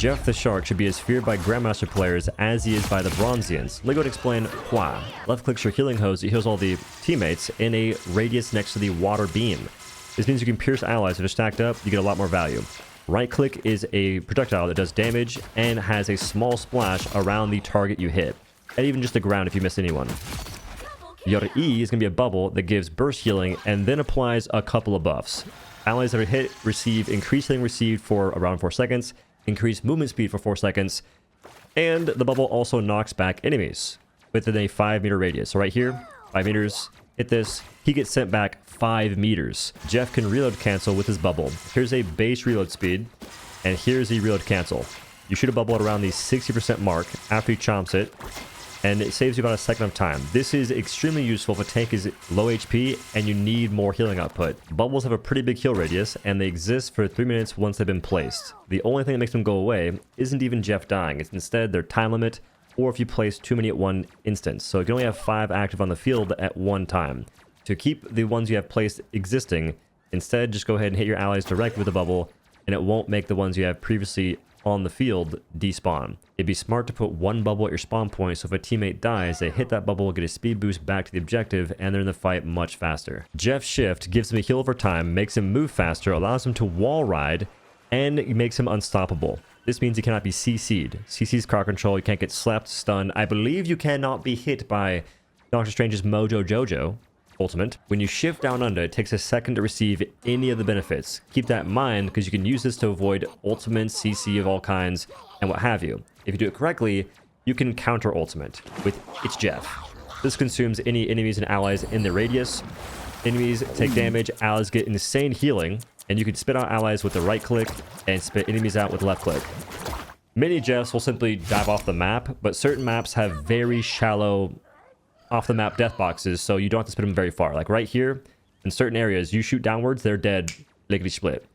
Jeff the Shark should be as feared by Grandmaster players as he is by the Bronzians. Let me go to explain why. Left clicks your healing hose that heals all the teammates in a radius next to the water beam. This means you can pierce allies. If they're stacked up, you get a lot more value. Right click is a projectile that does damage and has a small splash around the target you hit, and even just the ground if you miss anyone. Your E is going to be a bubble that gives burst healing and then applies a couple of buffs. Allies that are hit receive increased healing received for around 4 seconds, increased movement speed for 4 seconds, and the bubble also knocks back enemies within a 5-meter radius. So right here, 5 meters, hit this, he gets sent back 5 meters. Jeff can reload cancel with his bubble. Here's a base reload speed, and here's the reload cancel. You shoot a bubble at around the 60% mark after he chomps it, and it saves you about a second of time. This is extremely useful if a tank is low HP and you need more healing output. Bubbles have a pretty big heal radius, and they exist for 3 minutes once they've been placed. The only thing that makes them go away isn't even Jeff dying. It's instead their time limit, or if you place too many at one instance. So you can only have 5 active on the field at one time. To keep the ones you have placed existing, instead just go ahead and hit your allies direct with the bubble, and it won't make the ones you have previously on the field despawn. It'd be smart to put 1 bubble at your spawn point, so if a teammate dies, they hit that bubble, get a speed boost back to the objective, and they're in the fight much faster. Jeff's shift gives him a heal over time, makes him move faster, allows him to wall ride, and makes him unstoppable. This means he cannot be CC'd. CC's car control, you can't get slapped, stunned. I believe you cannot be hit by Doctor Strange's Mojo Jojo ultimate. When you shift down under, it takes a second to receive any of the benefits. Keep that in mind, because you can use this to avoid ultimate, CC of all kinds, and what have you. If you do it correctly, you can counter ultimate with It's Jeff. This consumes any enemies and allies in the radius. Enemies take damage, allies get insane healing, and you can spit out allies with the right click and spit enemies out with the left click. Many Jeffs will simply dive off the map, but certain maps have very shallow off the map death boxes, so you don't have to spit them very far. Like right here, in certain areas, you shoot downwards, they're dead, lickety split.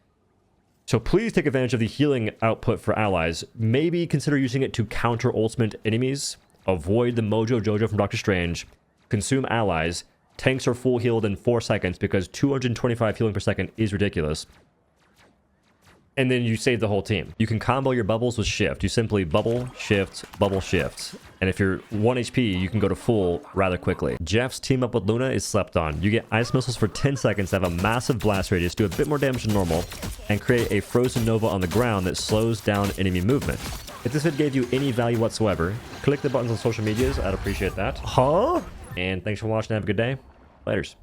So please take advantage of the healing output for allies. Maybe consider using it to counter ultimate enemies, avoid the Mojo Jojo from Doctor Strange, consume allies. Tanks are full healed in 4 seconds because 225 healing per second is ridiculous. And then you save the whole team. You can combo your bubbles with shift. You simply bubble, shift, bubble, shift. And if you're 1 HP, you can go to full rather quickly. Jeff's team up with Luna is slept on. You get ice missiles for 10 seconds that have a massive blast radius, do a bit more damage than normal, and create a frozen nova on the ground that slows down enemy movement. If this vid gave you any value whatsoever, click the buttons on social medias. I'd appreciate that. Huh? And thanks for watching. Have a good day. Laters.